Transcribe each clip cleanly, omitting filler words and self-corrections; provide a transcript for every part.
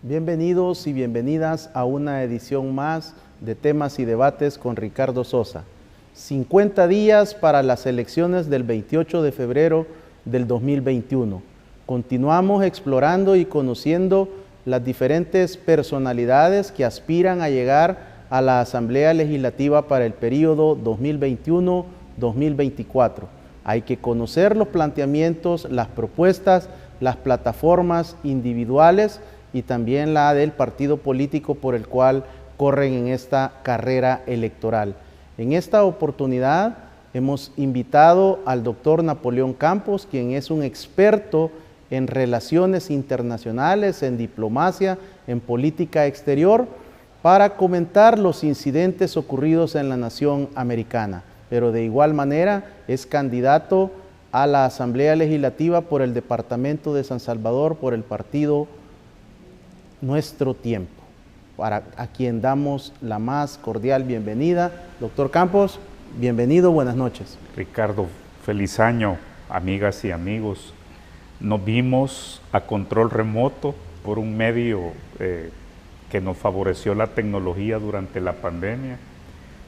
Bienvenidos y bienvenidas a una edición más de Temas y Debates con Ricardo Sosa. 50 días para las elecciones del 28 de febrero del 2021. Continuamos explorando y conociendo las diferentes personalidades que aspiran a llegar a la Asamblea Legislativa para el periodo 2021-2024. Hay que conocer los planteamientos, las propuestas, las plataformas individuales y también la del partido político por el cual corren en esta carrera electoral. En esta oportunidad hemos invitado al doctor Napoleón Campos, quien es un experto en relaciones internacionales, en diplomacia, en política exterior, para comentar los incidentes ocurridos en la nación americana. Pero de igual manera es candidato a la Asamblea Legislativa por el Departamento de San Salvador, por el partido Nuestro Tiempo, a quien damos la más cordial bienvenida. Doctor Campos, bienvenido, buenas noches. Ricardo, feliz año, amigas y amigos. Nos vimos a control remoto por un medio que nos favoreció la tecnología durante la pandemia.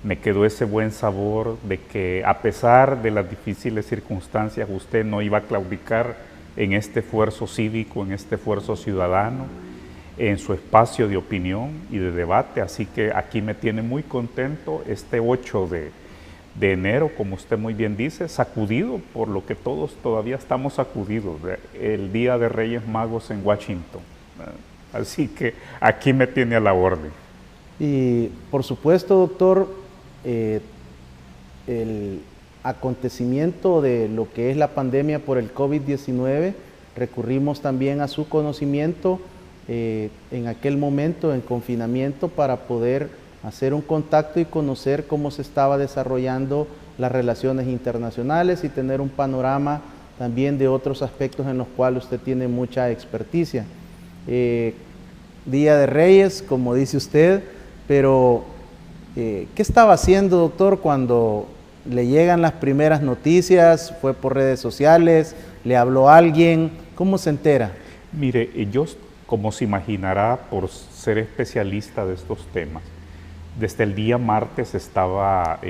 Me quedó ese buen sabor de que a pesar de las difíciles circunstancias, usted no iba a claudicar en este esfuerzo cívico, en este esfuerzo ciudadano, en su espacio de opinión y de debate, así que aquí me tiene muy contento este 8 de enero, como usted muy bien dice, sacudido por lo que todos todavía estamos sacudidos, el Día de Reyes Magos en Washington, así que aquí me tiene a la orden. Y por supuesto, doctor, el acontecimiento de lo que es la pandemia por el COVID-19, recurrimos también a su conocimiento en aquel momento en confinamiento para poder hacer un contacto y conocer cómo se estaba desarrollando las relaciones internacionales y tener un panorama también de otros aspectos en los cuales usted tiene mucha experticia. Día de Reyes, como dice usted, pero ¿qué estaba haciendo, doctor, cuando le llegan las primeras noticias? ¿Fue por redes sociales? ¿Le habló alguien? ¿Cómo se entera? Mire, yo, como se imaginará, por ser especialista de estos temas, desde el día martes estaba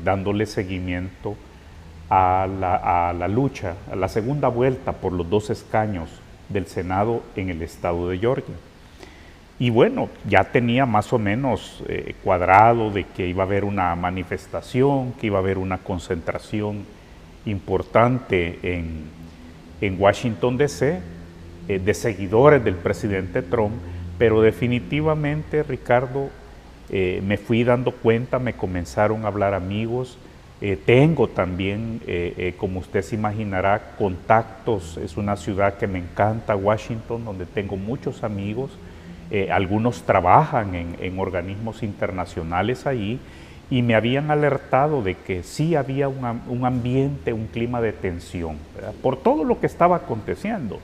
dándole seguimiento a la lucha, a la segunda vuelta por los 2 escaños del Senado en el estado de Georgia. Y bueno, ya tenía más o menos cuadrado de que iba a haber una manifestación, que iba a haber una concentración importante en Washington, D.C., de seguidores del presidente Trump, pero definitivamente, Ricardo, me fui dando cuenta, me comenzaron a hablar amigos, tengo también, como usted se imaginará, contactos, es una ciudad que me encanta, Washington, donde tengo muchos amigos, algunos trabajan en organismos internacionales ahí, y me habían alertado de que sí había un ambiente, un clima de tensión, ¿verdad? Por todo lo que estaba aconteciendo,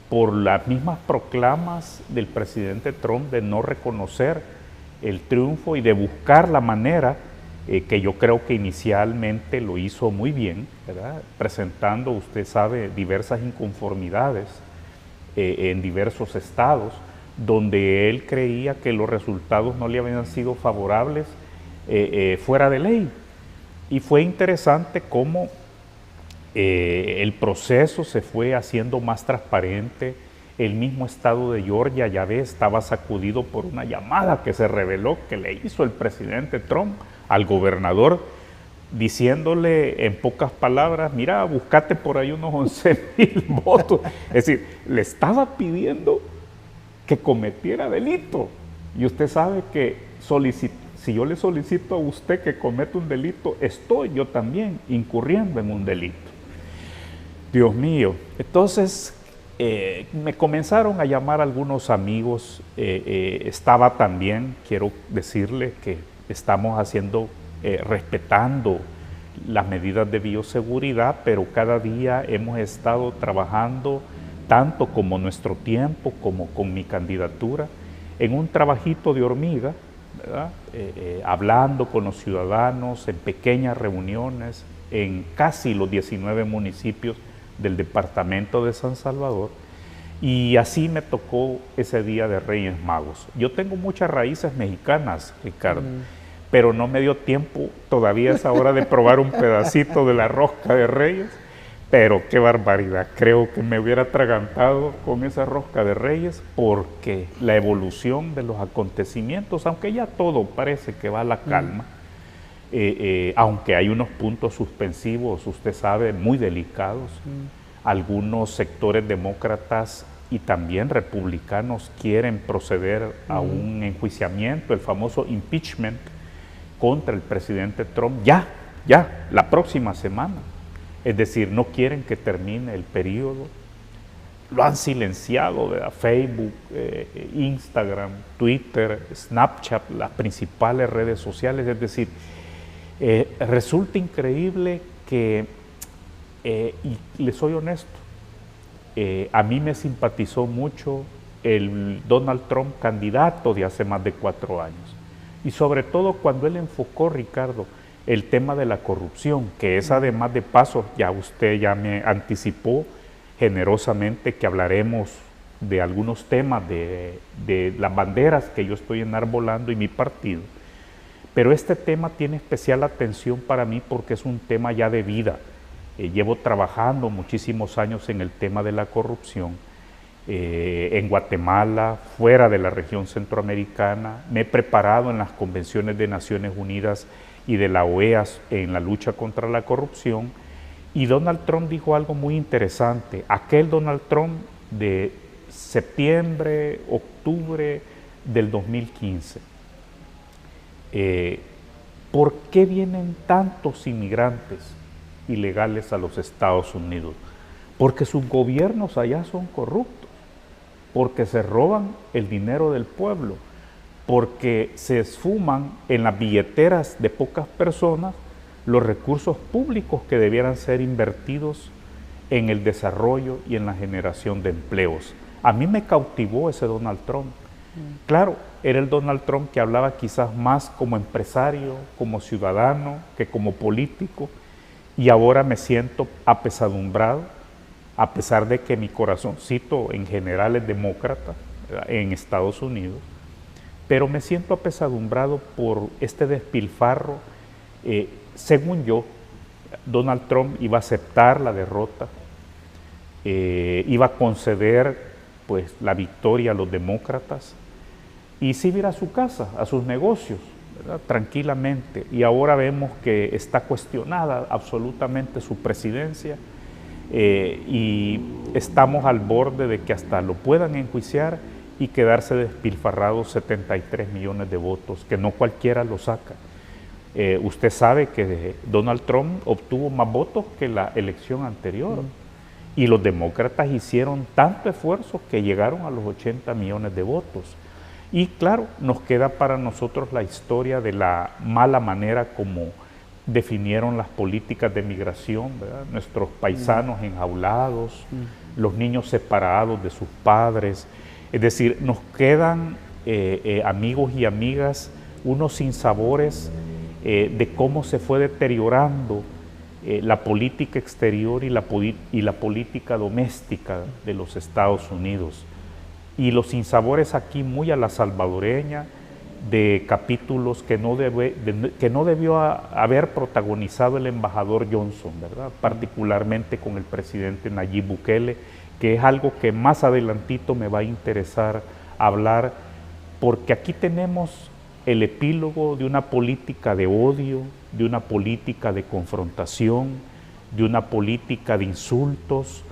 por las mismas proclamas del presidente Trump de no reconocer el triunfo y de buscar la manera, que yo creo que inicialmente lo hizo muy bien, ¿verdad? Presentando, usted sabe, diversas inconformidades en diversos estados, donde él creía que los resultados no le habían sido favorables fuera de ley. Y fue interesante cómo el proceso se fue haciendo más transparente. El mismo estado de Georgia, ya ve, estaba sacudido por una llamada que se reveló que le hizo el presidente Trump al gobernador, diciéndole en pocas palabras, mira, buscate por ahí unos 11,000 votos. Es decir, le estaba pidiendo que cometiera delito. Y usted sabe que si yo le solicito a usted que cometa un delito, estoy yo también incurriendo en un delito. Dios mío. Entonces, me comenzaron a llamar algunos amigos, estaba también, quiero decirle que estamos respetando las medidas de bioseguridad, pero cada día hemos estado trabajando, tanto como Nuestro Tiempo, como con mi candidatura, en un trabajito de hormiga, ¿verdad? Hablando con los ciudadanos en pequeñas reuniones en casi los 19 municipios del departamento de San Salvador, y así me tocó ese día de Reyes Magos. Yo tengo muchas raíces mexicanas, Ricardo, pero no me dio tiempo todavía a esa hora de probar un pedacito de la rosca de Reyes, pero qué barbaridad, creo que me hubiera atragantado con esa rosca de Reyes, porque la evolución de los acontecimientos, aunque ya todo parece que va a la calma, aunque hay unos puntos suspensivos, usted sabe, muy delicados, algunos sectores demócratas y también republicanos quieren proceder a un enjuiciamiento, el famoso impeachment contra el presidente Trump, ya, la próxima semana. Es decir, no quieren que termine el periodo. Lo han silenciado, ¿verdad? Facebook, Instagram, Twitter, Snapchat, las principales redes sociales. Es decir, resulta increíble que, y le soy honesto, a mí me simpatizó mucho el Donald Trump candidato de hace más de 4 años. Y sobre todo cuando él enfocó, Ricardo, el tema de la corrupción, que es además de paso, usted ya me anticipó generosamente que hablaremos de algunos temas de las banderas que yo estoy enarbolando y mi partido. Pero este tema tiene especial atención para mí porque es un tema ya de vida. Llevo trabajando muchísimos años en el tema de la corrupción, en Guatemala, fuera de la región centroamericana. Me he preparado en las convenciones de Naciones Unidas y de la OEA en la lucha contra la corrupción, y Donald Trump dijo algo muy interesante, aquel Donald Trump de septiembre, octubre del 2015. ¿Por qué vienen tantos inmigrantes ilegales a los Estados Unidos? Porque sus gobiernos allá son corruptos, porque se roban el dinero del pueblo, porque se esfuman en las billeteras de pocas personas los recursos públicos que debieran ser invertidos en el desarrollo y en la generación de empleos. A mí me cautivó ese Donald Trump. Claro, era el Donald Trump que hablaba quizás más como empresario, como ciudadano, que como político, y ahora me siento apesadumbrado, a pesar de que mi corazoncito en general es demócrata en Estados Unidos, pero me siento apesadumbrado por este despilfarro. Según yo, Donald Trump iba a aceptar la derrota, iba a conceder pues la victoria a los demócratas y se iba a ir a su casa, a sus negocios, ¿verdad? Tranquilamente. Y ahora vemos que está cuestionada absolutamente su presidencia, y estamos al borde de que hasta lo puedan enjuiciar y quedarse despilfarrados 73 millones de votos, que no cualquiera lo saca. Usted sabe que Donald Trump obtuvo más votos que la elección anterior, y los demócratas hicieron tanto esfuerzo que llegaron a los 80 millones de votos. Y claro, nos queda para nosotros la historia de la mala manera como definieron las políticas de migración, ¿verdad? Nuestros paisanos enjaulados, los niños separados de sus padres. Es decir, nos quedan, amigos y amigas, unos sinsabores de cómo se fue deteriorando la política exterior y la política doméstica de los Estados Unidos. Y los sinsabores aquí muy a la salvadoreña, de capítulos que no debió haber protagonizado el embajador Johnson, ¿verdad? Particularmente con el presidente Nayib Bukele, que es algo que más adelantito me va a interesar hablar, porque aquí tenemos el epílogo de una política de odio, de una política de confrontación, de una política de insultos,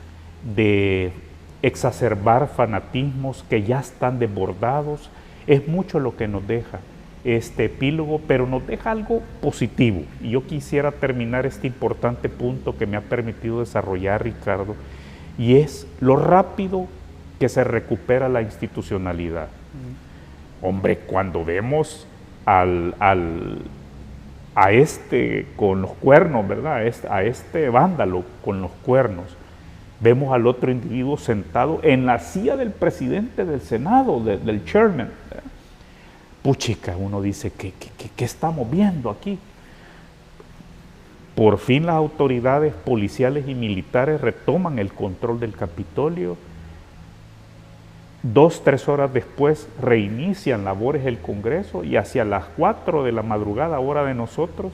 de exacerbar fanatismos que ya están desbordados. Es mucho lo que nos deja este epílogo, pero nos deja algo positivo. Y yo quisiera terminar este importante punto que me ha permitido desarrollar, Ricardo, y es lo rápido que se recupera la institucionalidad. Hombre, cuando vemos a este con los cuernos, ¿verdad? A este vándalo con los cuernos, vemos al otro individuo sentado en la silla del presidente del Senado, del chairman, ¿verdad? puchica, uno dice, ¿qué estamos viendo aquí? Por fin las autoridades policiales y militares retoman el control del Capitolio. 2, 3 horas después reinician labores del Congreso y hacia las 4 de la madrugada, hora de nosotros,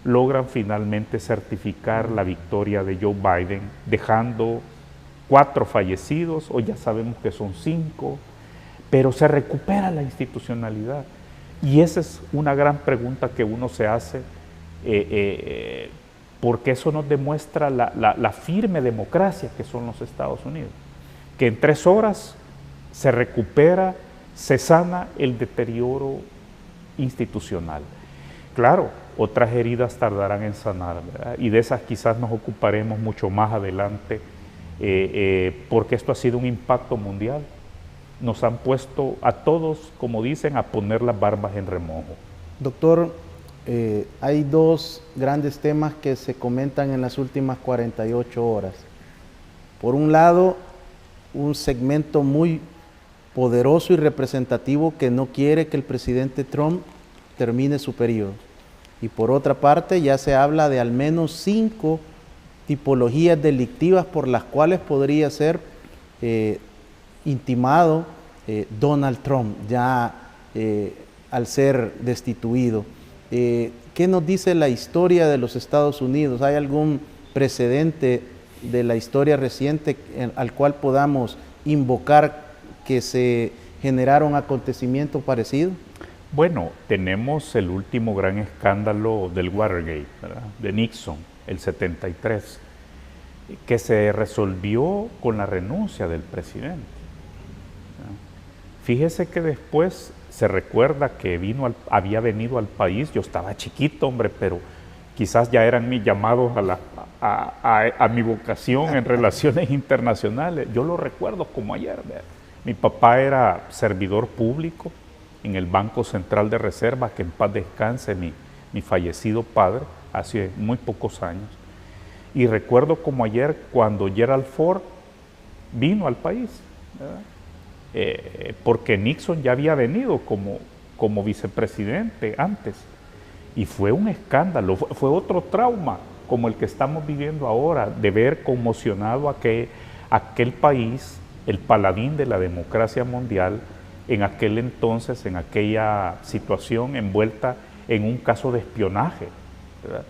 logran finalmente certificar la victoria de Joe Biden, dejando 4 fallecidos, hoy ya sabemos que son 5, pero se recupera la institucionalidad. Y esa es una gran pregunta que uno se hace, porque eso nos demuestra la firme democracia que son los Estados Unidos, que en 3 horas se recupera, se sana el deterioro institucional. Claro, otras heridas tardarán en sanar, ¿verdad? Y de esas quizás nos ocuparemos mucho más adelante, porque esto ha sido un impacto mundial. Nos han puesto a todos, como dicen, a poner las barbas en remojo. Doctor, hay 2 grandes temas que se comentan en las últimas 48 horas. Por un lado, un segmento muy poderoso y representativo que no quiere que el presidente Trump termine su periodo. Y por otra parte, ya se habla de al menos 5 tipologías delictivas por las cuales podría ser intimado Donald Trump ya al ser destituido. ¿Qué nos dice la historia de los Estados Unidos? ¿Hay algún precedente de la historia reciente al cual podamos invocar que se generara un acontecimiento parecido? Bueno, tenemos el último gran escándalo del Watergate, ¿verdad? De Nixon, el 73, que se resolvió con la renuncia del presidente. Fíjese que después se recuerda que había venido al país, yo estaba chiquito, hombre, pero quizás ya eran mis llamados a mi vocación en relaciones internacionales. Yo lo recuerdo como ayer, ¿verdad? Mi papá era servidor público en el Banco Central de Reserva, que en paz descanse mi fallecido padre, hace muy pocos años. Y recuerdo como ayer cuando Gerald Ford vino al país, ¿verdad? Porque Nixon ya había venido como vicepresidente antes. Y fue un escándalo, fue otro trauma como el que estamos viviendo ahora, de ver conmocionado aquel país, el paladín de la democracia mundial, en aquel entonces, en aquella situación envuelta en un caso de espionaje, ¿verdad?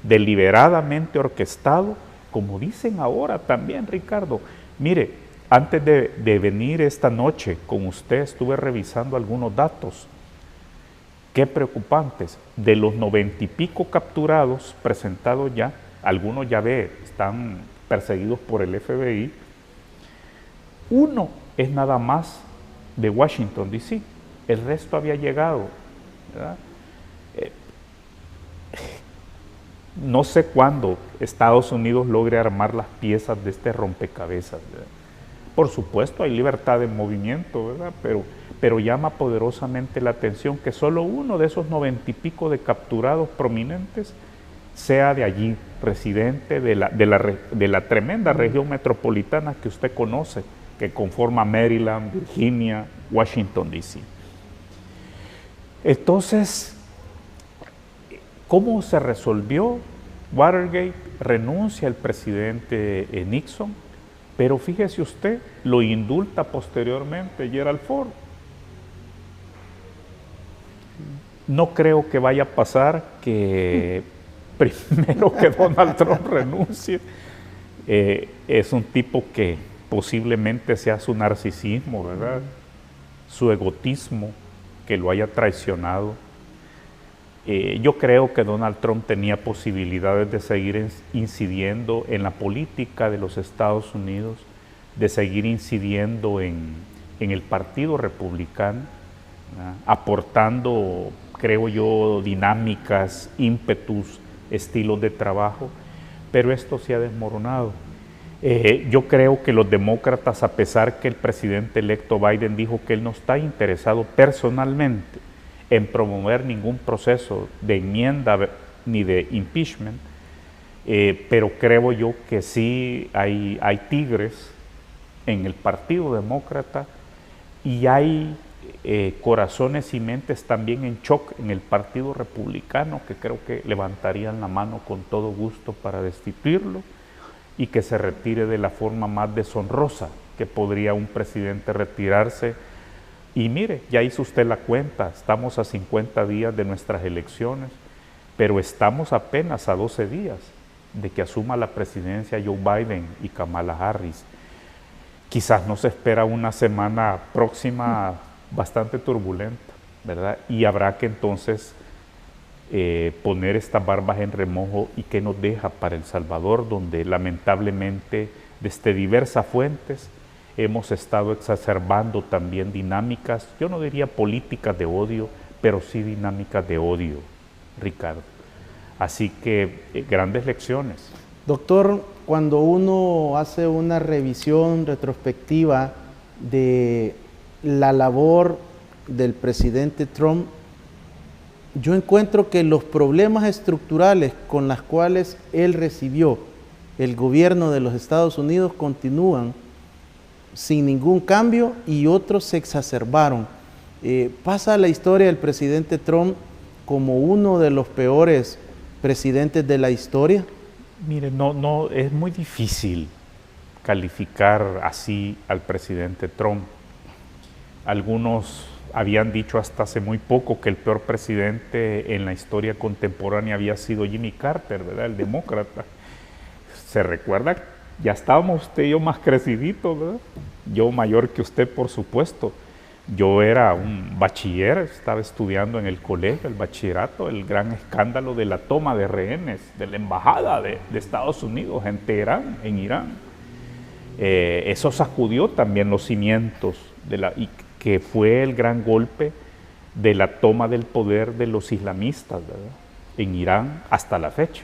Deliberadamente orquestado, como dicen ahora también, Ricardo. Mire, antes de venir esta noche con usted, estuve revisando algunos datos. Qué preocupantes. De los 90 y pico capturados, presentados ya, algunos ya están perseguidos por el FBI, 1 es nada más de Washington, D.C., el resto había llegado, ¿verdad? No sé cuándo Estados Unidos logre armar las piezas de este rompecabezas, ¿verdad? Por supuesto, hay libertad de movimiento, ¿verdad? Pero llama poderosamente la atención que solo 1 de esos 90 y pico de capturados prominentes sea de allí, residente de la tremenda región metropolitana que usted conoce, que conforma Maryland, Virginia, Washington, D.C. Entonces, ¿cómo se resolvió Watergate? Renuncia el presidente Nixon, pero fíjese usted, lo indulta posteriormente Gerald Ford. No creo que vaya a pasar que primero que Donald Trump renuncie. Es un tipo que posiblemente sea su narcisismo, ¿verdad? Su egotismo que lo haya traicionado. Yo creo que Donald Trump tenía posibilidades de seguir incidiendo en la política de los Estados Unidos, de seguir incidiendo en el Partido Republicano, ¿verdad? Aportando, creo yo, dinámicas, ímpetus, estilos de trabajo, pero esto se ha desmoronado. Yo creo que los demócratas, a pesar que el presidente electo Biden dijo que él no está interesado personalmente en promover ningún proceso de enmienda ni de impeachment, pero creo yo que sí hay tigres en el Partido Demócrata y hay corazones y mentes también en shock en el Partido Republicano, que creo que levantarían la mano con todo gusto para destituirlo y que se retire de la forma más deshonrosa que podría un presidente retirarse. Y mire, ya hizo usted la cuenta, estamos a 50 días de nuestras elecciones, pero estamos apenas a 12 días de que asuma la presidencia Joe Biden y Kamala Harris. Quizás nos espera una semana próxima bastante turbulenta, ¿verdad? Y habrá que entonces poner estas barbas en remojo y qué nos deja para El Salvador, donde lamentablemente desde diversas fuentes hemos estado exacerbando también dinámicas, yo no diría políticas de odio, pero sí dinámicas de odio, Ricardo. Así que grandes lecciones. Doctor, cuando uno hace una revisión retrospectiva de la labor del presidente Trump, yo encuentro que los problemas estructurales con los cuales él recibió el gobierno de los Estados Unidos continúan sin ningún cambio y otros se exacerbaron. Pasa la historia del presidente Trump como uno de los peores presidentes de la historia. Mire, no, es muy difícil calificar así al presidente Trump. Algunos habían dicho hasta hace muy poco que el peor presidente en la historia contemporánea había sido Jimmy Carter, ¿verdad? El demócrata. ¿Se recuerda? Ya estábamos usted y yo más creciditos, ¿verdad? Yo mayor que usted, por supuesto. Yo era un bachiller, estaba estudiando en el colegio, el bachillerato, el gran escándalo de la toma de rehenes de la embajada de Estados Unidos en Teherán, en Irán. Eso sacudió también los cimientos y que fue el gran golpe de la toma del poder de los islamistas, ¿verdad? En Irán hasta la fecha,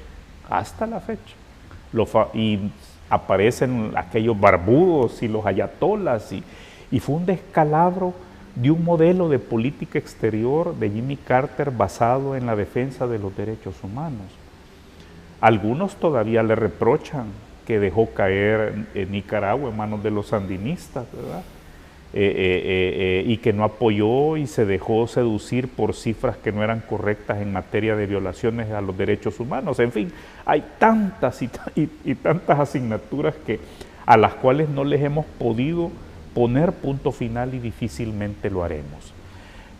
y aparecen aquellos barbudos y los ayatolas y fue un descalabro de un modelo de política exterior de Jimmy Carter basado en la defensa de los derechos humanos. Algunos todavía le reprochan que dejó caer en Nicaragua en manos de los sandinistas, ¿verdad? Y que no apoyó y se dejó seducir por cifras que no eran correctas en materia de violaciones a los derechos humanos. En fin, hay tantas y tantas asignaturas a las cuales no les hemos podido poner punto final y difícilmente lo haremos.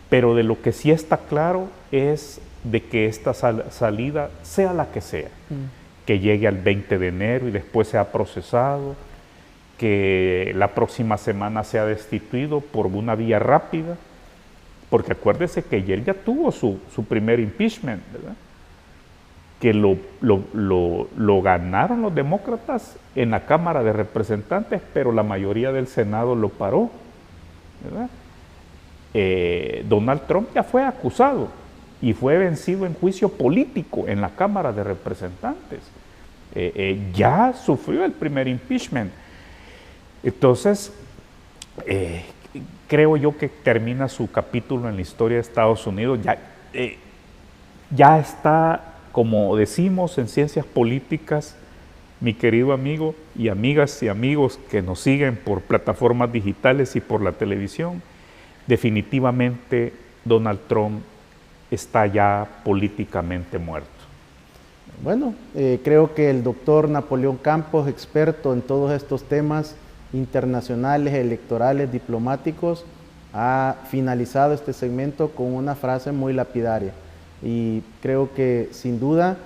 Pero de lo que sí está claro es de que esta salida, sea la que sea, que llegue al 20 de enero y después sea procesado, que la próxima semana sea destituido por una vía rápida, porque acuérdese que ayer ya tuvo su primer impeachment, ¿verdad? Que lo ganaron los demócratas en la Cámara de Representantes, pero la mayoría del Senado lo paró, ¿verdad? Donald Trump ya fue acusado y fue vencido en juicio político en la Cámara de Representantes. Ya sufrió el primer impeachment. Entonces, creo yo que termina su capítulo en la historia de Estados Unidos. Ya está, como decimos en ciencias políticas, mi querido amigo y amigas y amigos que nos siguen por plataformas digitales y por la televisión, definitivamente Donald Trump está ya políticamente muerto. Bueno, creo que el doctor Napoleón Campos, experto en todos estos temas internacionales, electorales, diplomáticos, ha finalizado este segmento con una frase muy lapidaria. Y creo que sin duda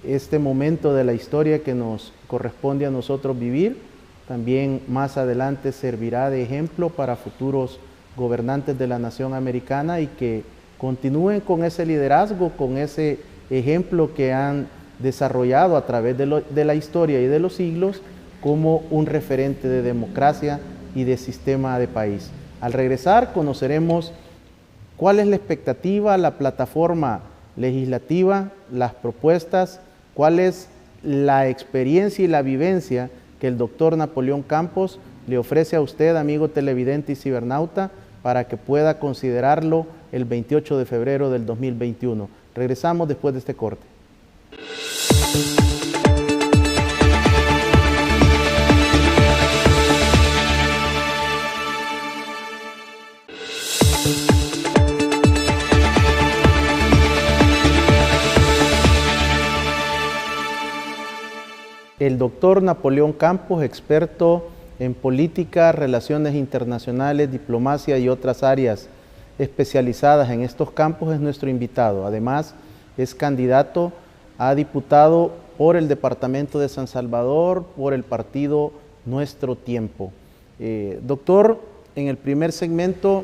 este momento de la historia que nos corresponde a nosotros vivir, también más adelante servirá de ejemplo para futuros gobernantes de la nación americana y que continúen con ese liderazgo, con ese ejemplo que han desarrollado a través de la historia y de los siglos como un referente de democracia y de sistema de país. Al regresar conoceremos cuál es la expectativa, la plataforma legislativa, las propuestas, cuál es la experiencia y la vivencia que el doctor Napoleón Campos le ofrece a usted, amigo televidente y cibernauta, para que pueda considerarlo el 28 de febrero del 2021. Regresamos después de este corte. el doctor Napoleón Campos, experto en política, relaciones internacionales, diplomacia y otras áreas especializadas en estos campos, es nuestro invitado. Además, es candidato a diputado por el departamento de San Salvador, por el partido Nuestro Tiempo. Doctor, en el primer segmento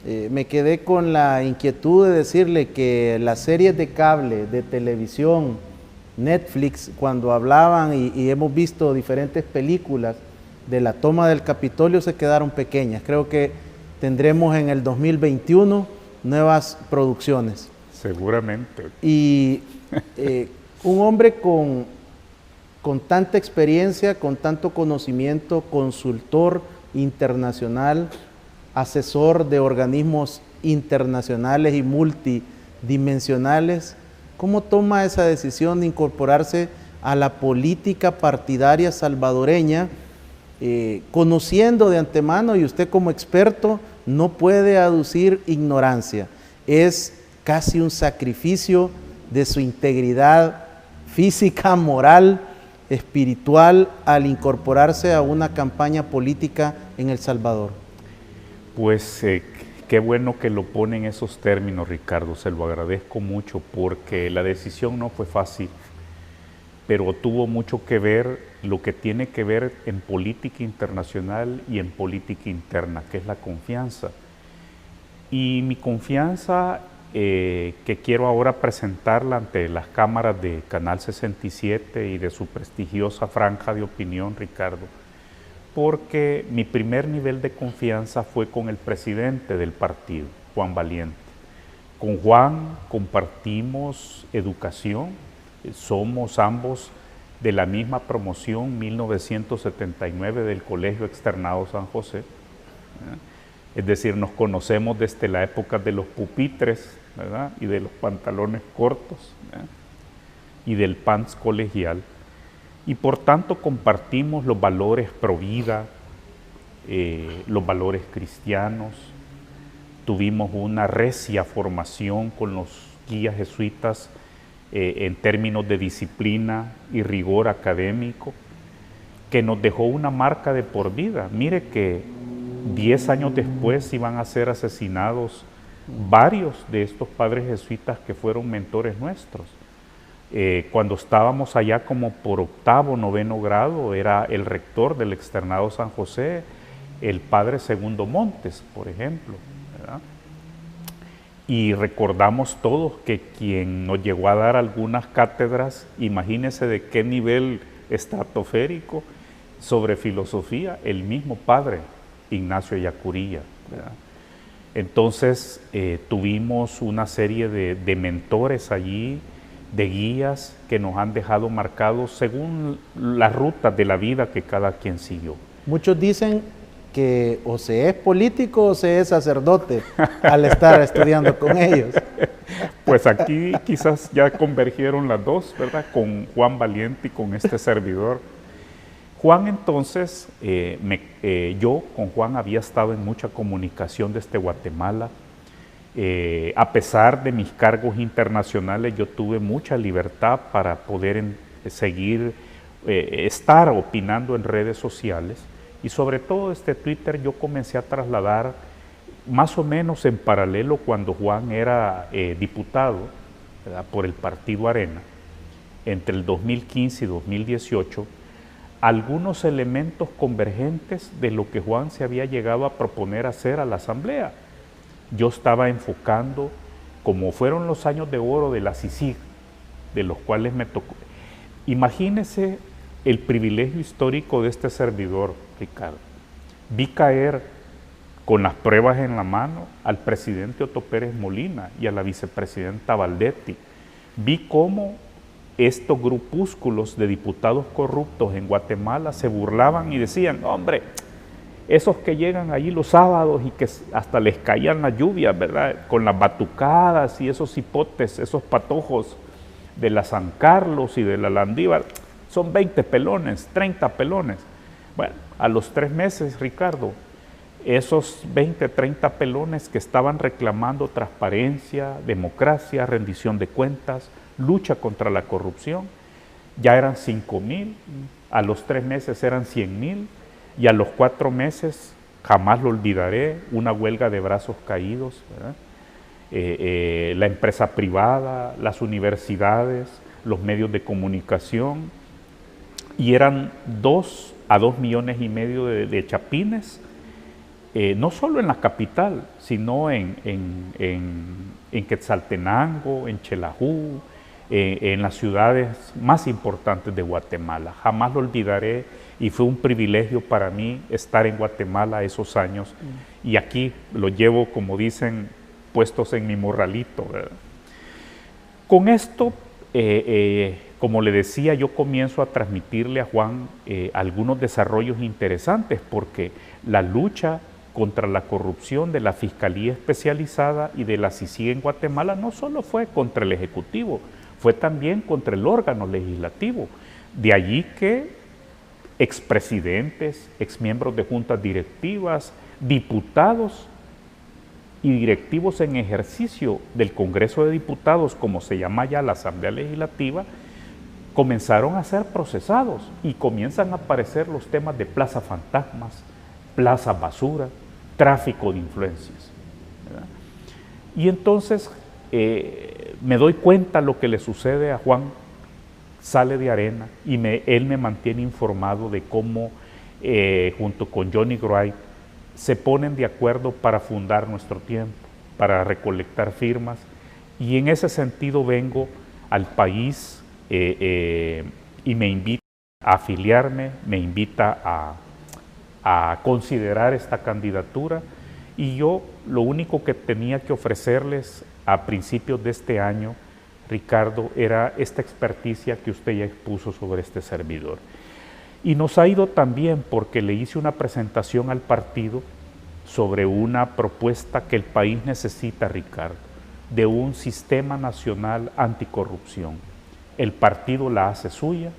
me quedé con la inquietud de decirle que las series de cable, de televisión, Netflix, cuando hablaban y hemos visto diferentes películas de la toma del Capitolio, se quedaron pequeñas. Creo que tendremos en el 2021 nuevas producciones. Seguramente. Y un hombre con tanta experiencia, con tanto conocimiento, consultor internacional, asesor de organismos internacionales y multidimensionales, ¿cómo toma esa decisión de incorporarse a la política partidaria salvadoreña, conociendo de antemano, y usted como experto no puede aducir ignorancia? Es casi un sacrificio de su integridad física, moral, espiritual, al incorporarse a una campaña política en El Salvador. Pues qué bueno que lo pone en esos términos, Ricardo, se lo agradezco mucho, porque la decisión no fue fácil, pero tuvo mucho que ver lo que tiene que ver en política internacional y en política interna, que es la confianza. Y mi confianza, que quiero ahora presentarla ante las cámaras de Canal 67 y de su prestigiosa franja de opinión, Ricardo, porque mi primer nivel de confianza fue con el presidente del partido, Juan Valiente. Con Juan compartimos educación, somos ambos de la misma promoción 1979 del Colegio Externado San José. Es decir, nos conocemos desde la época de los pupitres, ¿verdad? Y de los pantalones cortos, ¿verdad? Y del pants colegial. Y por tanto compartimos los valores pro vida, los valores cristianos. Tuvimos una recia formación con los guías jesuitas en términos de disciplina y rigor académico, que nos dejó una marca de por vida. Mire que 10 años después iban a ser asesinados varios de estos padres jesuitas que fueron mentores nuestros. Cuando estábamos allá como por octavo, noveno grado, era el rector del Externado San José, el padre Segundo Montes, por ejemplo, ¿verdad? Y recordamos todos que quien nos llegó a dar algunas cátedras, imagínense de qué nivel estratosférico, sobre filosofía, el mismo padre Ignacio Yacuría, ¿verdad? Entonces tuvimos una serie de mentores allí, de guías que nos han dejado marcados según las rutas de la vida que cada quien siguió. Muchos dicen que o se es político o se es sacerdote al estar estudiando con ellos. Pues aquí quizás ya convergieron las dos, ¿verdad? Con Juan Valiente y con este servidor. Juan entonces, yo con Juan había estado en mucha comunicación desde Guatemala. A pesar de mis cargos internacionales, yo tuve mucha libertad para poder seguir, estar opinando en redes sociales, y sobre todo desde Twitter yo comencé a trasladar más o menos en paralelo cuando Juan era diputado, ¿verdad?, por el Partido Arena, entre el 2015 y 2018, algunos elementos convergentes de lo que Juan se había llegado a proponer hacer a la Asamblea. Yo estaba enfocando, como fueron los años de oro de la CICIG, de los cuales me tocó. Imagínese el privilegio histórico de este servidor, Ricardo. Vi caer con las pruebas en la mano al presidente Otto Pérez Molina y a la vicepresidenta Valdetti. Vi cómo estos grupúsculos de diputados corruptos en Guatemala se burlaban y decían, hombre, esos que llegan allí los sábados y que hasta les caían las lluvias, ¿verdad?, con las batucadas y esos hipotes, esos patojos de la San Carlos y de la Landívar, son 20 pelones, 30 pelones. Bueno, a los 3 meses, Ricardo, esos 20, 30 pelones que estaban reclamando transparencia, democracia, rendición de cuentas, lucha contra la corrupción, ya eran 5,000, a los 3 meses eran 100,000 y a los 4 meses, jamás lo olvidaré, una huelga de brazos caídos, ¿verdad? La empresa privada, las universidades, los medios de comunicación, y eran 2 a 2,5 millones de chapines, no solo en la capital, sino en Quetzaltenango, en Xelajú, en las ciudades más importantes de Guatemala. Jamás lo olvidaré y fue un privilegio para mí estar en Guatemala esos años y aquí lo llevo, como dicen, puestos en mi morralito, ¿verdad? Con esto, como le decía, yo comienzo a transmitirle a Juan algunos desarrollos interesantes porque la lucha contra la corrupción de la Fiscalía Especializada y de la CICIG en Guatemala no solo fue contra el Ejecutivo, fue también contra el órgano legislativo. De allí que expresidentes, exmiembros de juntas directivas, diputados y directivos en ejercicio del Congreso de Diputados, como se llama ya la Asamblea Legislativa, comenzaron a ser procesados y comienzan a aparecer los temas de plaza fantasmas, plaza basura, tráfico de influencias, ¿verdad? Y entonces me doy cuenta lo que le sucede a Juan, sale de Arena y él me mantiene informado de cómo junto con Johnny Groy se ponen de acuerdo para fundar Nuestro Tiempo, para recolectar firmas, y en ese sentido vengo al país y me invita a afiliarme, me invita a considerar esta candidatura, y yo lo único que tenía que ofrecerles a principios de este año, Ricardo, era esta experticia que usted ya expuso sobre este servidor. Y nos ha ido también porque le hice una presentación al partido sobre una propuesta que el país necesita, Ricardo, de un sistema nacional anticorrupción. El partido la hace suya.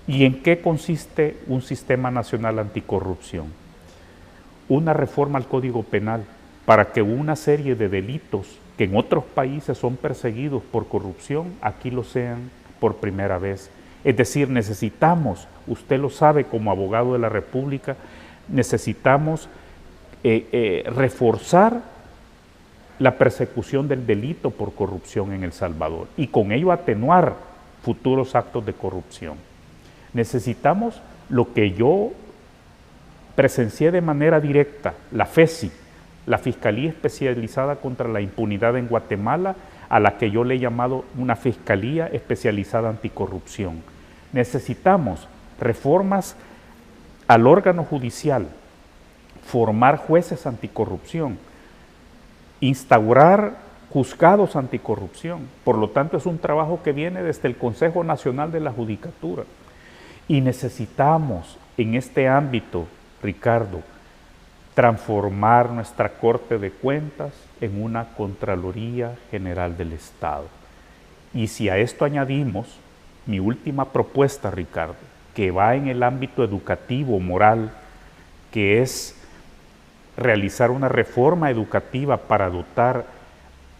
¿Y en qué consiste un sistema nacional anticorrupción? Una reforma al Código Penal para que una serie de delitos que en otros países son perseguidos por corrupción, aquí lo sean por primera vez. Es decir, necesitamos, usted lo sabe como abogado de la República, necesitamos reforzar la persecución del delito por corrupción en El Salvador y con ello atenuar futuros actos de corrupción. Necesitamos lo que yo presencié de manera directa, la FESI, la Fiscalía Especializada contra la Impunidad en Guatemala, a la que yo le he llamado una Fiscalía Especializada Anticorrupción. Necesitamos reformas al órgano judicial, formar jueces anticorrupción, instaurar juzgados anticorrupción. Por lo tanto, es un trabajo que viene desde el Consejo Nacional de la Judicatura. Y necesitamos en este ámbito, Ricardo, transformar nuestra Corte de Cuentas en una Contraloría General del Estado. Y si a esto añadimos mi última propuesta, Ricardo, que va en el ámbito educativo, moral, que es realizar una reforma educativa para dotar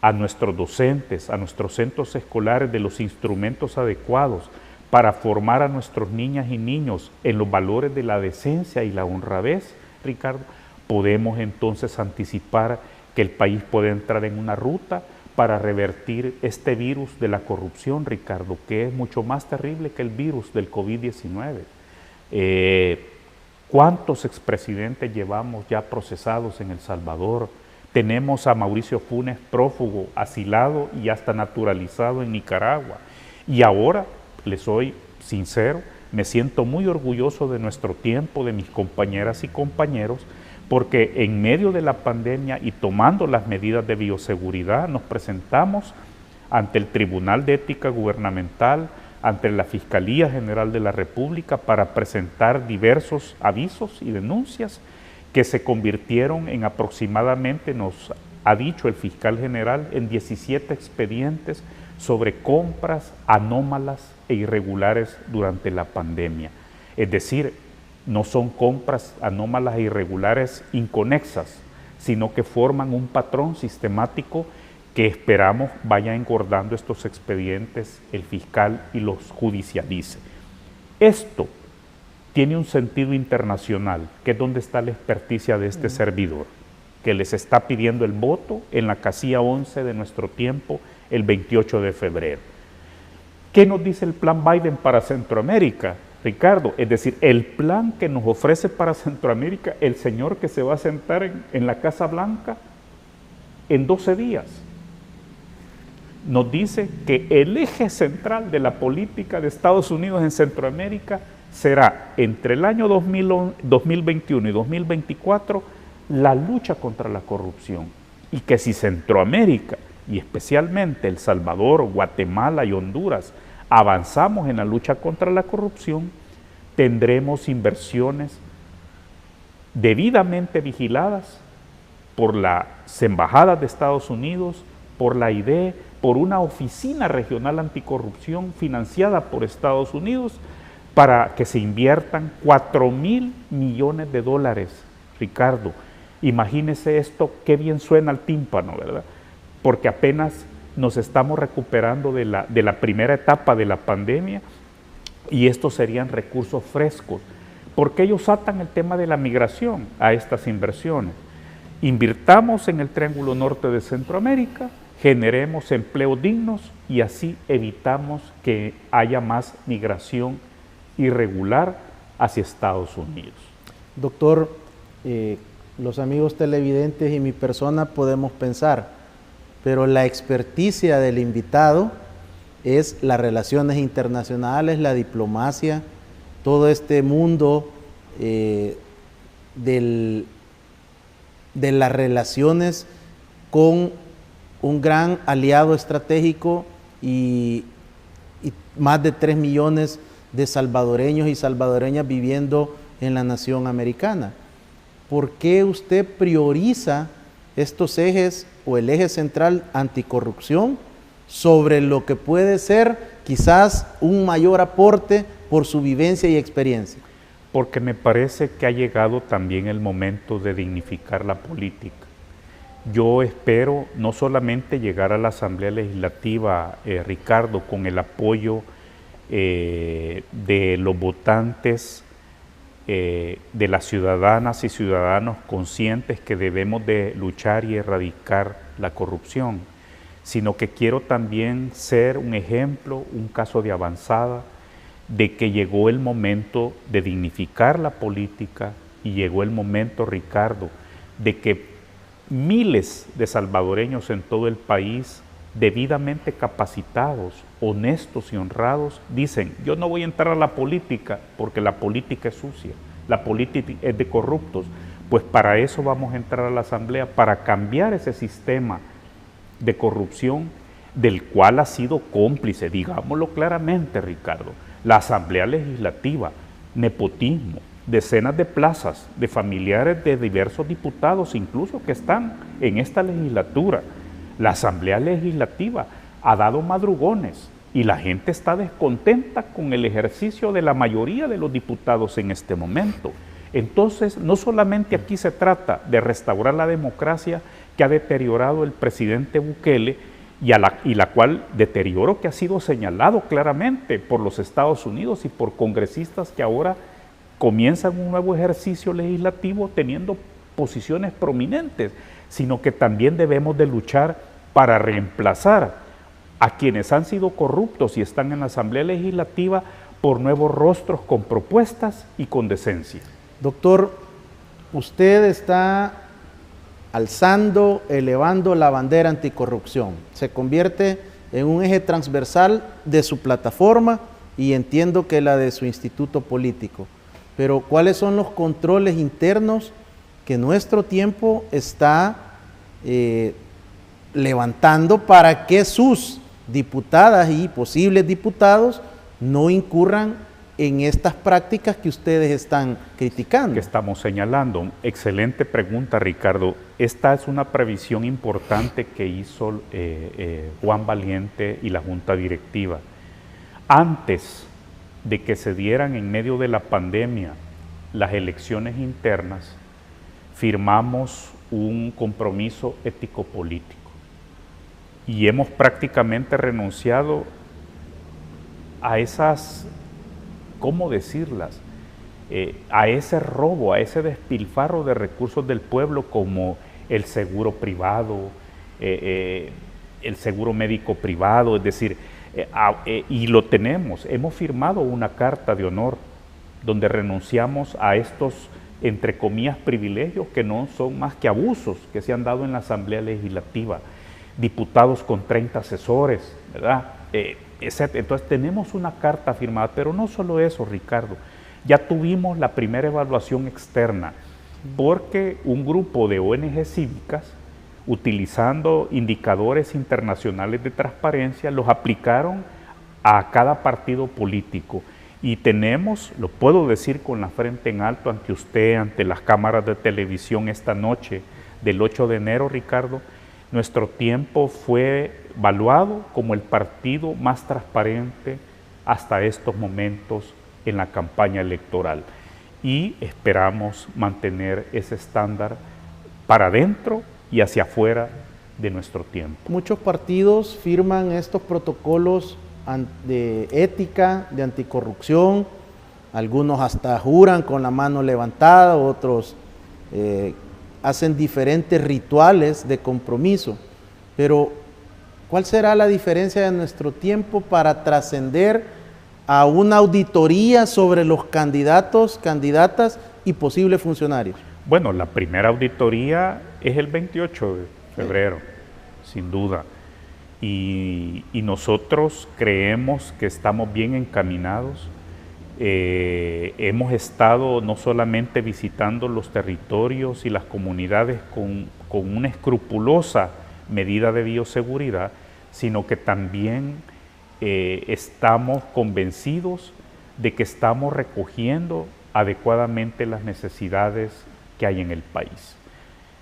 a nuestros docentes, a nuestros centros escolares de los instrumentos adecuados para formar a nuestros niñas y niños en los valores de la decencia y la honradez, Ricardo, podemos entonces anticipar que el país puede entrar en una ruta para revertir este virus de la corrupción, Ricardo, que es mucho más terrible que el virus del COVID-19. ¿Cuántos expresidentes llevamos ya procesados en El Salvador? Tenemos a Mauricio Funes prófugo, asilado y hasta naturalizado en Nicaragua. Y ahora, les soy sincero, me siento muy orgulloso de Nuestro Tiempo, de mis compañeras y compañeros, porque en medio de la pandemia y tomando las medidas de bioseguridad nos presentamos ante el Tribunal de Ética Gubernamental, ante la Fiscalía General de la República para presentar diversos avisos y denuncias que se convirtieron en aproximadamente, nos ha dicho el fiscal general, en 17 expedientes sobre compras anómalas e irregulares durante la pandemia. Es decir, no son compras anómalas e irregulares inconexas, sino que forman un patrón sistemático que esperamos vaya engordando estos expedientes el fiscal y los judicialice. Esto tiene un sentido internacional, que es donde está la experticia de este servidor, que les está pidiendo el voto en la casilla 11 de nuestro tiempo el 28 de febrero. ¿Qué nos dice el plan Biden para Centroamérica, Ricardo? Es decir, el plan que nos ofrece para Centroamérica el señor que se va a sentar en la Casa Blanca en 12 días. Nos dice que el eje central de la política de Estados Unidos en Centroamérica será entre el año 2021 y 2024 la lucha contra la corrupción, y que si Centroamérica y especialmente El Salvador, Guatemala y Honduras avanzamos en la lucha contra la corrupción, tendremos inversiones debidamente vigiladas por las embajadas de Estados Unidos, por la IDE, por una oficina regional anticorrupción financiada por Estados Unidos, para que se inviertan 4,000 millones de dólares, Ricardo. Imagínese esto, qué bien suena al tímpano, ¿verdad? Porque apenas nos estamos recuperando de la primera etapa de la pandemia, y estos serían recursos frescos, porque ellos atan el tema de la migración a estas inversiones. Invirtamos en el Triángulo Norte de Centroamérica, generemos empleos dignos y así evitamos que haya más migración irregular hacia Estados Unidos. Doctor, los amigos televidentes y mi persona podemos pensar, pero la experticia del invitado es las relaciones internacionales, la diplomacia, todo este mundo de las relaciones con un gran aliado estratégico y más de 3 millones de salvadoreños y salvadoreñas viviendo en la nación americana. ¿Por qué usted prioriza estos ejes o el eje central anticorrupción sobre lo que puede ser quizás un mayor aporte por su vivencia y experiencia? Porque me parece que ha llegado también el momento de dignificar la política. Yo espero no solamente llegar a la Asamblea Legislativa, Ricardo, con el apoyo de los votantes, de las ciudadanas y ciudadanos conscientes que debemos de luchar y erradicar la corrupción, sino que quiero también ser un ejemplo, un caso de avanzada, de que llegó el momento de dignificar la política y llegó el momento, Ricardo, de que miles de salvadoreños en todo el país, debidamente capacitados, honestos y honrados, dicen: yo no voy a entrar a la política porque la política es sucia, la política es de corruptos. Pues para eso vamos a entrar a la Asamblea, para cambiar ese sistema de corrupción del cual ha sido cómplice, digámoslo claramente, Ricardo, la Asamblea Legislativa, nepotismo, decenas de plazas de familiares de diversos diputados, incluso que están en esta legislatura. La Asamblea Legislativa ha dado madrugones y la gente está descontenta con el ejercicio de la mayoría de los diputados en este momento. Entonces, no solamente aquí se trata de restaurar la democracia que ha deteriorado el presidente Bukele y la cual deterioro que ha sido señalado claramente por los Estados Unidos y por congresistas que ahora comienzan un nuevo ejercicio legislativo teniendo posiciones prominentes, sino que también debemos de luchar para reemplazar a quienes han sido corruptos y están en la Asamblea Legislativa por nuevos rostros con propuestas y con decencia. Doctor, usted está alzando, elevando la bandera anticorrupción. Se convierte en un eje transversal de su plataforma y entiendo que la de su instituto político. Pero ¿cuáles son los controles internos que nuestro tiempo está levantando para que sus diputadas y posibles diputados no incurran en estas prácticas que ustedes están criticando? Que estamos señalando. Excelente pregunta, Ricardo. Esta es una previsión importante que hizo Juan Valiente y la Junta Directiva. Antes de que se dieran en medio de la pandemia las elecciones internas, firmamos un compromiso ético-político. y hemos prácticamente renunciado a esas, ¿cómo decirlas? A ese robo, a ese despilfarro de recursos del pueblo, como el seguro privado, el seguro médico privado, es decir, y lo tenemos, hemos firmado una carta de honor donde renunciamos a estos, entre comillas, privilegios que no son más que abusos que se han dado en la Asamblea Legislativa, diputados con 30 asesores, ¿verdad? Entonces tenemos una carta firmada, pero no solo eso, Ricardo, ya tuvimos la primera evaluación externa, porque un grupo de ONG cívicas, utilizando indicadores internacionales de transparencia, los aplicaron a cada partido político. Y tenemos, lo puedo decir con la frente en alto ante usted, ante las cámaras de televisión esta noche del 8 de enero, Ricardo, nuestro tiempo fue evaluado como el partido más transparente hasta estos momentos en la campaña electoral. Y esperamos mantener ese estándar para adentro y hacia afuera de nuestro tiempo. Muchos partidos firman estos protocolos de ética, de anticorrupción, algunos hasta juran con la mano levantada, otros hacen diferentes rituales de compromiso. Pero, ¿cuál será la diferencia de nuestro tiempo para trascender a una auditoría sobre los candidatos, candidatas y posibles funcionarios? Bueno, la primera auditoría es el 28 de febrero, sin duda. Y nosotros creemos que estamos bien encaminados. Hemos estado no solamente visitando los territorios y las comunidades con una escrupulosa medida de bioseguridad, sino que también estamos convencidos de que estamos recogiendo adecuadamente las necesidades que hay en el país.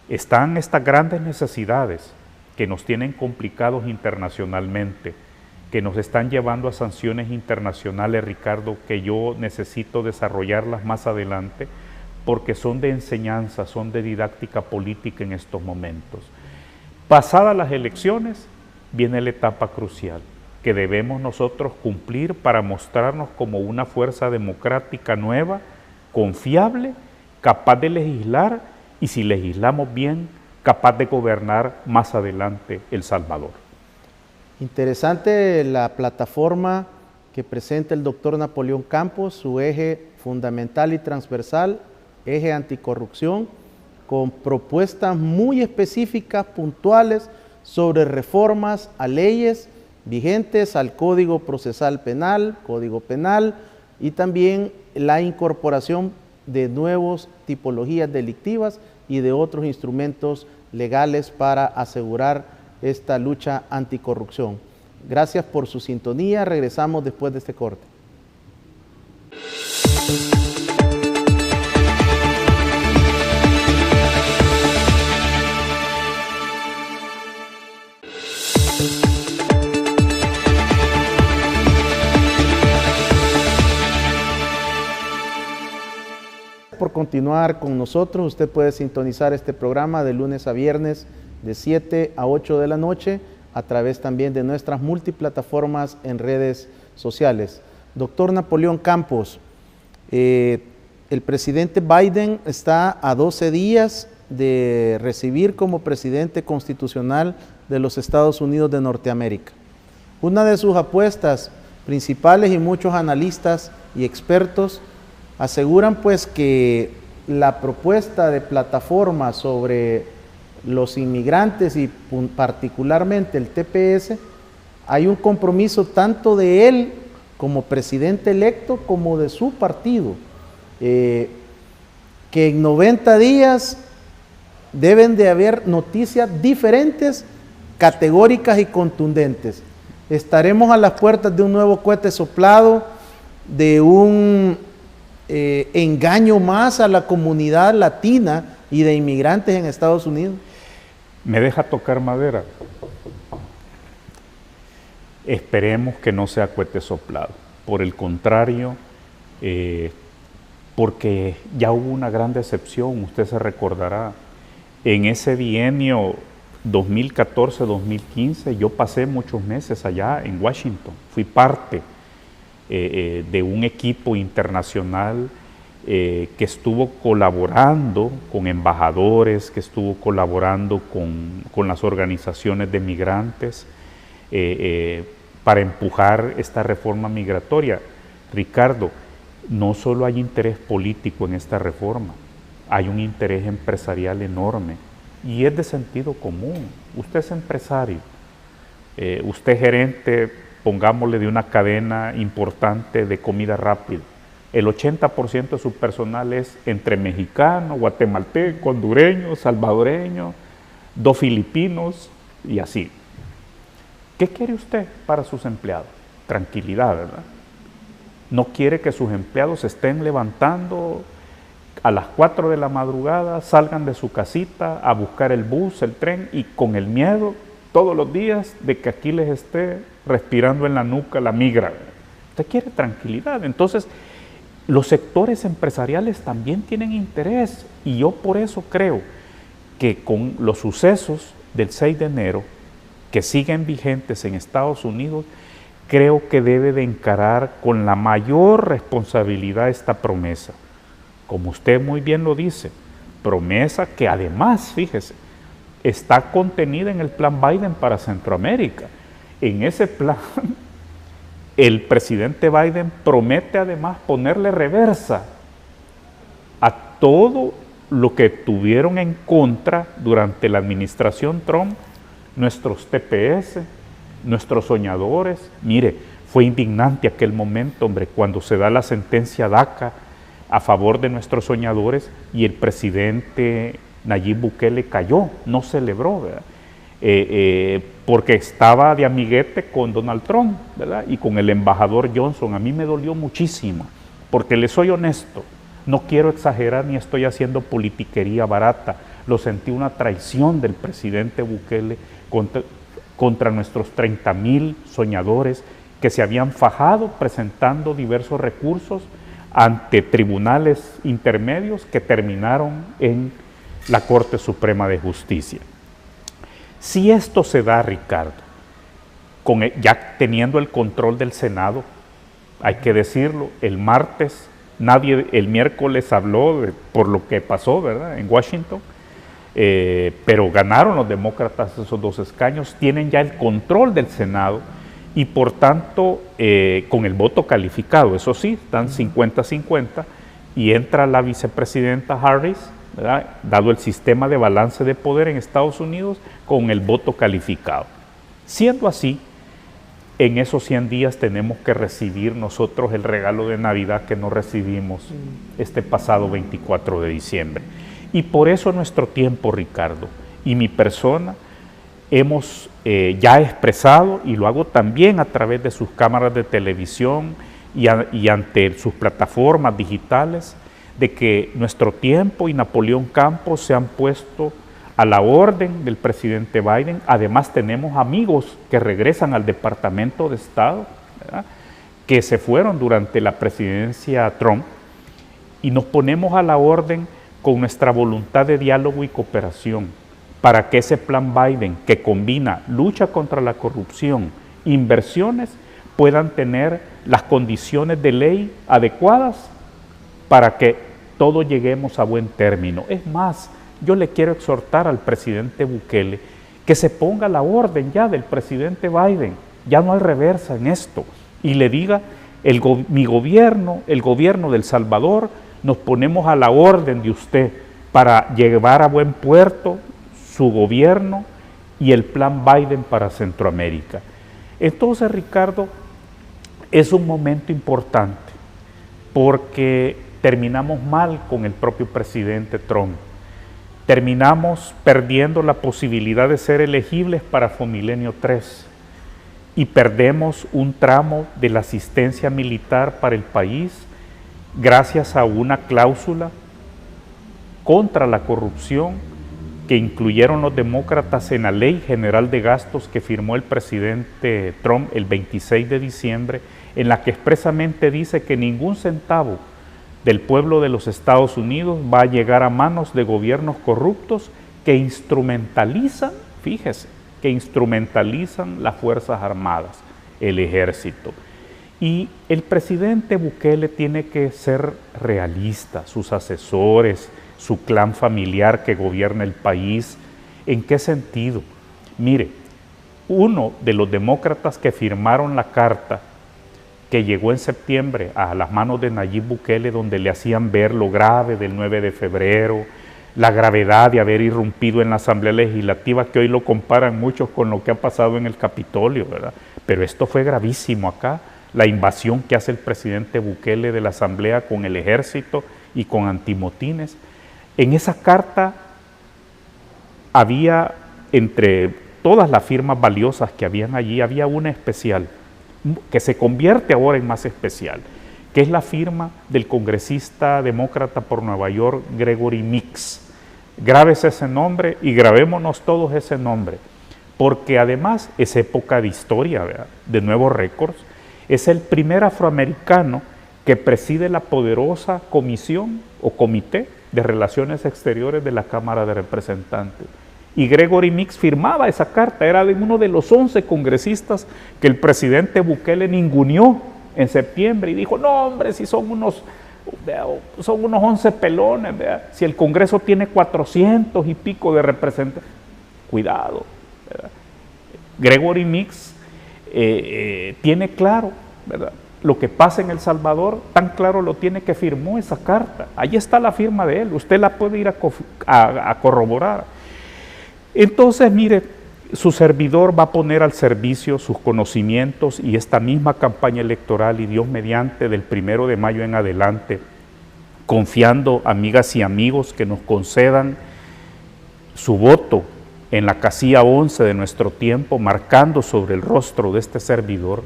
Están estas grandes necesidades que nos tienen complicados internacionalmente, que nos están llevando a sanciones internacionales, Ricardo, que yo necesito desarrollarlas más adelante, porque son de enseñanza, son de didáctica política en estos momentos. Pasadas las elecciones, viene la etapa crucial, que debemos nosotros cumplir para mostrarnos como una fuerza democrática nueva, confiable, capaz de legislar, y si legislamos bien, capaz de gobernar más adelante El Salvador. Interesante la plataforma que presenta el doctor Napoleón Campos, su eje fundamental y transversal, eje anticorrupción, con propuestas muy específicas, puntuales, sobre reformas a leyes vigentes, al Código Procesal Penal, Código Penal, y también la incorporación de nuevas tipologías delictivas y de otros instrumentos legales para asegurar esta lucha anticorrupción. Gracias por su sintonía. Regresamos después de este corte. Por continuar con nosotros, usted puede sintonizar este programa de lunes a viernes de 7 a 8 de la noche a través también de nuestras multiplataformas en redes sociales. Doctor Napoleón Campos, el presidente Biden está a 12 días de recibir como presidente constitucional de los Estados Unidos de Norteamérica. Una de sus apuestas principales, y muchos analistas y expertos aseguran pues que la propuesta de plataforma sobre los inmigrantes y particularmente el TPS, hay un compromiso tanto de él como presidente electo como de su partido, que en 90 días deben de haber noticias diferentes, categóricas y contundentes. Estaremos a las puertas de un nuevo cohete soplado, de un engaño más a la comunidad latina y de inmigrantes en Estados Unidos. ¿Me deja tocar madera? Esperemos que no sea cohete soplado. Por el contrario, porque ya hubo una gran decepción, usted se recordará, en ese bienio 2014-2015, yo pasé muchos meses allá en Washington. Fui parte de un equipo internacional que estuvo colaborando con embajadores, que estuvo colaborando con las organizaciones de migrantes para empujar esta reforma migratoria. Ricardo, no solo hay interés político en esta reforma, hay un interés empresarial enorme y es de sentido común. Usted es empresario, usted es gerente, pongámosle, de una cadena importante de comida rápida. El 80% de su personal es entre mexicano, guatemalteco, hondureño, salvadoreño, 2 filipinos y así. ¿Qué quiere usted para sus empleados? Tranquilidad, ¿verdad? No quiere que sus empleados se estén levantando a las 4 de la madrugada, salgan de su casita a buscar el bus, el tren y con el miedo todos los días de que aquí les esté respirando en la nuca la migra. Usted quiere tranquilidad. Entonces, los sectores empresariales también tienen interés y yo por eso creo que con los sucesos del 6 de enero que siguen vigentes en Estados Unidos, creo que debe de encarar con la mayor responsabilidad esta promesa. Como usted muy bien lo dice, promesa que además, fíjese, está contenida en el plan Biden para Centroamérica. En ese plan, el presidente Biden promete además ponerle reversa a todo lo que tuvieron en contra durante la administración Trump, nuestros TPS, nuestros soñadores. Mire, fue indignante aquel momento, hombre, cuando se da la sentencia DACA a favor de nuestros soñadores y el presidente Nayib Bukele cayó, no celebró, ¿verdad? Porque estaba de amiguete con Donald Trump, ¿verdad? Y con el embajador Johnson. A mí me dolió muchísimo, porque le soy honesto, no quiero exagerar ni estoy haciendo politiquería barata. Lo sentí una traición del presidente Bukele contra nuestros 30,000 soñadores que se habían fajado presentando diversos recursos ante tribunales intermedios que terminaron en la Corte Suprema de Justicia. Si esto se da, Ricardo, ya teniendo el control del Senado, hay que decirlo, el miércoles habló por lo que pasó, ¿verdad?, en Washington, pero ganaron los demócratas esos 2 escaños, tienen ya el control del Senado y por tanto con el voto calificado, eso sí, están 50-50 y entra la vicepresidenta Harris, ¿verdad?, dado el sistema de balance de poder en Estados Unidos, con el voto calificado. Siendo así, en esos 100 días tenemos que recibir nosotros el regalo de Navidad que no recibimos este pasado 24 de diciembre. Y por eso nuestro tiempo, Ricardo, y mi persona, hemos ya expresado, y lo hago también a través de sus cámaras de televisión y ante sus plataformas digitales, de que nuestro tiempo y Napoleón Campos se han puesto a la orden del presidente Biden. Además tenemos amigos que regresan al Departamento de Estado, ¿verdad?, que se fueron durante la presidencia Trump, y nos ponemos a la orden con nuestra voluntad de diálogo y cooperación para que ese plan Biden, que combina lucha contra la corrupción, inversiones, puedan tener las condiciones de ley adecuadas para que todos lleguemos a buen término. Es más, yo le quiero exhortar al presidente Bukele que se ponga a la orden ya del presidente Biden, ya no hay reversa en esto, y le diga, mi gobierno, el gobierno de El Salvador, nos ponemos a la orden de usted para llevar a buen puerto su gobierno y el plan Biden para Centroamérica. Entonces, Ricardo, es un momento importante porque terminamos mal con el propio presidente Trump. Terminamos perdiendo la posibilidad de ser elegibles para Fomilenio 3 y perdemos un tramo de la asistencia militar para el país gracias a una cláusula contra la corrupción que incluyeron los demócratas en la Ley General de Gastos que firmó el presidente Trump el 26 de diciembre, en la que expresamente dice que ningún centavo del pueblo de los Estados Unidos va a llegar a manos de gobiernos corruptos que instrumentalizan fíjese, que instrumentalizan las Fuerzas Armadas, el Ejército. Y el presidente Bukele tiene que ser realista, sus asesores, su clan familiar que gobierna el país. ¿En qué sentido? Mire, uno de los demócratas que firmaron la carta que llegó en septiembre a las manos de Nayib Bukele, donde le hacían ver lo grave del 9 de febrero, la gravedad de haber irrumpido en la Asamblea Legislativa, que hoy lo comparan muchos con lo que ha pasado en el Capitolio, ¿verdad? Pero esto fue gravísimo acá, la invasión que hace el presidente Bukele de la Asamblea con el Ejército y con antimotines. En esa carta había, entre todas las firmas valiosas que habían allí, había una especial, que se convierte ahora en más especial, que es la firma del congresista demócrata por Nueva York, Gregory Meeks. Grábese ese nombre y grabémonos todos ese nombre, porque además es época de historia, ¿verdad?, de nuevos récords. Es el primer afroamericano que preside la poderosa comisión o comité de Relaciones Exteriores de la Cámara de Representantes. Y Gregory Meeks firmaba esa carta, era de uno de los 11 congresistas que el presidente Bukele ninguneó en septiembre y dijo, no hombre, si son unos 11 pelones, ¿verdad? Si el Congreso tiene 400 y pico de representantes, cuidado, ¿verdad? Gregory Meeks tiene claro, ¿verdad?, lo que pasa en El Salvador, tan claro lo tiene que firmó esa carta. Ahí está la firma de él, usted la puede ir a corroborar. Entonces, mire, su servidor va a poner al servicio sus conocimientos y esta misma campaña electoral, y Dios mediante, del 1 de mayo en adelante, confiando, amigas y amigos, que nos concedan su voto en la casilla 11 de nuestro tiempo, marcando sobre el rostro de este servidor.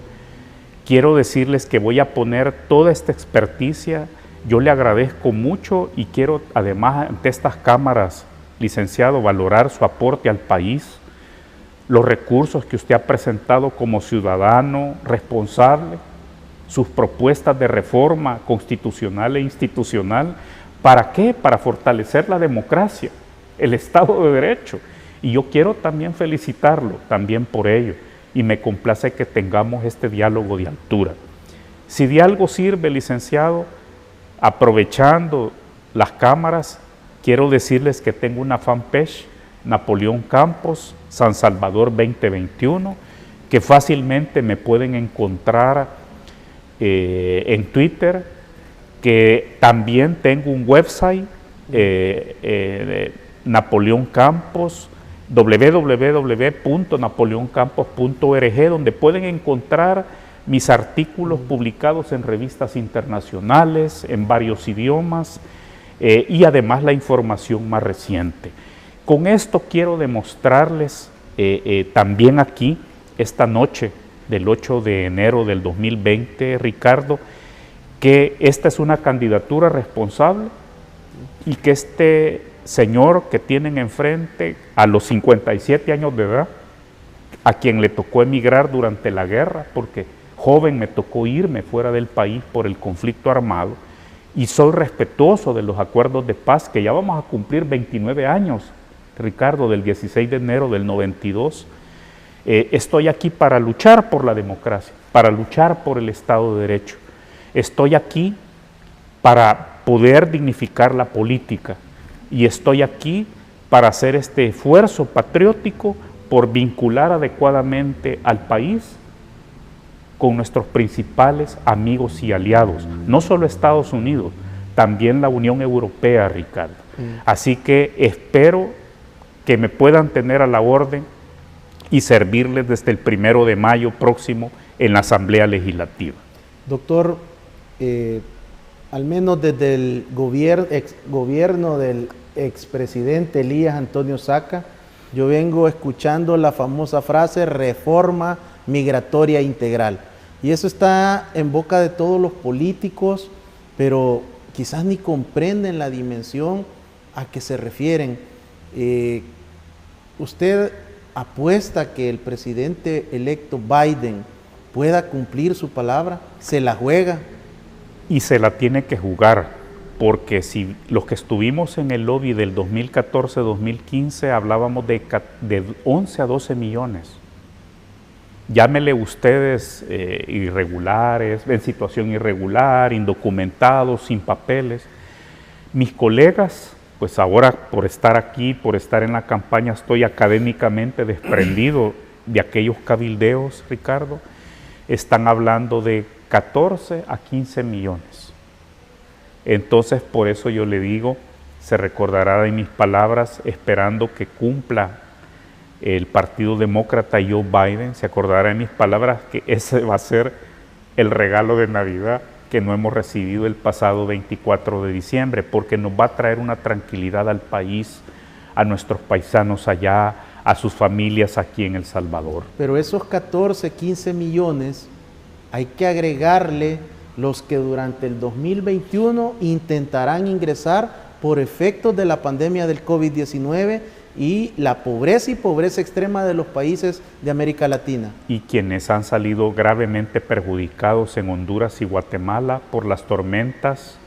Quiero decirles que voy a poner toda esta experticia. Yo le agradezco mucho y quiero además ante estas cámaras, licenciado, valorar su aporte al país, los recursos que usted ha presentado como ciudadano responsable, sus propuestas de reforma constitucional e institucional. ¿Para qué? Para fortalecer la democracia, el Estado de Derecho. Y yo quiero también felicitarlo también por ello, y me complace que tengamos este diálogo de altura. Si de algo sirve, licenciado, aprovechando las cámaras, quiero decirles que tengo una fanpage, Napoleón Campos, San Salvador 2021, que fácilmente me pueden encontrar en Twitter, que también tengo un website, Napoleón Campos, www.napoleoncampos.org, donde pueden encontrar mis artículos publicados en revistas internacionales, en varios idiomas, y además la información más reciente. Con esto quiero demostrarles también aquí, esta noche del 8 de enero del 2020, Ricardo, que esta es una candidatura responsable y que este señor que tienen enfrente, a los 57 años de edad, a quien le tocó emigrar durante la guerra, porque joven me tocó irme fuera del país por el conflicto armado, y soy respetuoso de los acuerdos de paz, que ya vamos a cumplir 29 años, Ricardo, del 16 de enero del 92. Estoy aquí para luchar por la democracia, para luchar por el Estado de Derecho. Estoy aquí para poder dignificar la política, y estoy aquí para hacer este esfuerzo patriótico por vincular adecuadamente al país con nuestros principales amigos y aliados, no solo Estados Unidos, también la Unión Europea, Ricardo. Así que espero que me puedan tener a la orden y servirles desde el 1 de mayo próximo en la Asamblea Legislativa. Doctor, al menos desde el gobierno del expresidente Elías Antonio Saca, yo vengo escuchando la famosa frase reforma migratoria integral. Y eso está en boca de todos los políticos, pero quizás ni comprenden la dimensión a que se refieren. ¿Usted apuesta que el presidente electo Biden pueda cumplir su palabra? ¿Se la juega? Y se la tiene que jugar, porque si los que estuvimos en el lobby del 2014-2015 hablábamos de 11 a 12 millones. Llámele ustedes irregulares, en situación irregular, indocumentados, sin papeles. Mis colegas, pues ahora por estar aquí, por estar en la campaña, estoy académicamente desprendido de aquellos cabildeos, Ricardo, están hablando de 14 a 15 millones. Entonces, por eso yo le digo, se recordará de mis palabras, esperando que cumpla el Partido Demócrata y Joe Biden, se acordará de mis palabras que ese va a ser el regalo de Navidad que no hemos recibido el pasado 24 de diciembre, porque nos va a traer una tranquilidad al país, a nuestros paisanos allá, a sus familias aquí en El Salvador. Pero esos 14, 15 millones hay que agregarle los que durante el 2021 intentarán ingresar por efectos de la pandemia del COVID-19 y la pobreza y pobreza extrema de los países de América Latina. Y quienes han salido gravemente perjudicados en Honduras y Guatemala por las tormentas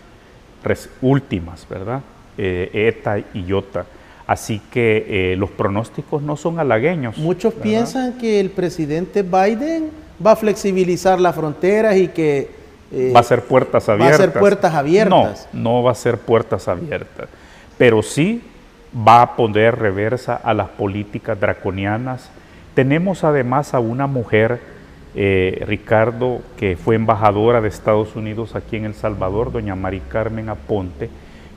últimas, ¿verdad? ETA y IOTA. Así que los pronósticos no son halagüeños. Muchos ¿verdad? piensan que el presidente Biden va a flexibilizar las fronteras y que va a ser puertas abiertas. Va a ser puertas abiertas. No va a ser puertas abiertas, pero sí va a poner reversa a las políticas draconianas. Tenemos además a una mujer, Ricardo, que fue embajadora de Estados Unidos aquí en El Salvador, doña Mari Carmen Aponte,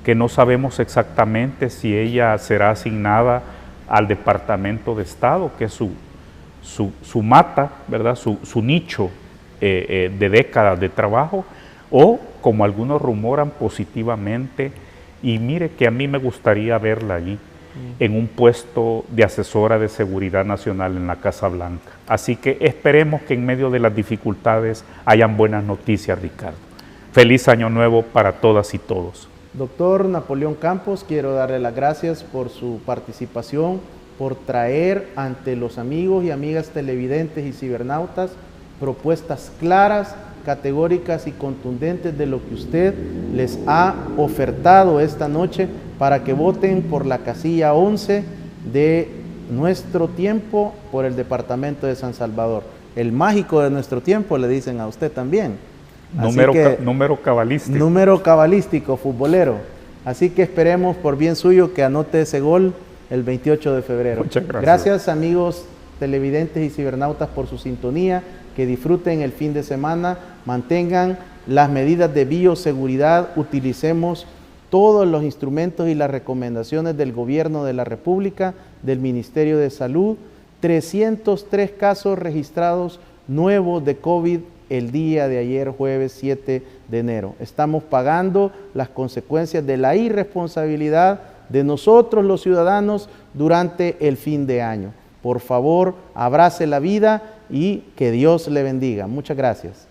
que no sabemos exactamente si ella será asignada al Departamento de Estado, que es su mata, ¿verdad? Su nicho de décadas de trabajo, o como algunos rumoran positivamente, y mire que a mí me gustaría verla allí, en un puesto de asesora de seguridad nacional en la Casa Blanca. Así que esperemos que en medio de las dificultades hayan buenas noticias, Ricardo. Feliz Año Nuevo para todas y todos. Doctor Napoleón Campos, quiero darle las gracias por su participación, por traer ante los amigos y amigas televidentes y cibernautas propuestas claras, categóricas y contundentes de lo que usted les ha ofertado esta noche para que voten por la casilla 11 de Nuestro Tiempo por el departamento de San Salvador. El mágico de Nuestro Tiempo, le dicen a usted también. Número cabalístico. Número cabalístico, futbolero. Así que esperemos por bien suyo que anote ese gol el 28 de febrero. Muchas gracias. Gracias, amigos televidentes y cibernautas, por su sintonía. Que disfruten el fin de semana, mantengan las medidas de bioseguridad, utilicemos todos los instrumentos y las recomendaciones del Gobierno de la República, del Ministerio de Salud. 303 casos registrados nuevos de COVID el día de ayer, jueves 7 de enero. Estamos pagando las consecuencias de la irresponsabilidad de nosotros los ciudadanos durante el fin de año. Por favor, abrace la vida y que Dios le bendiga. Muchas gracias.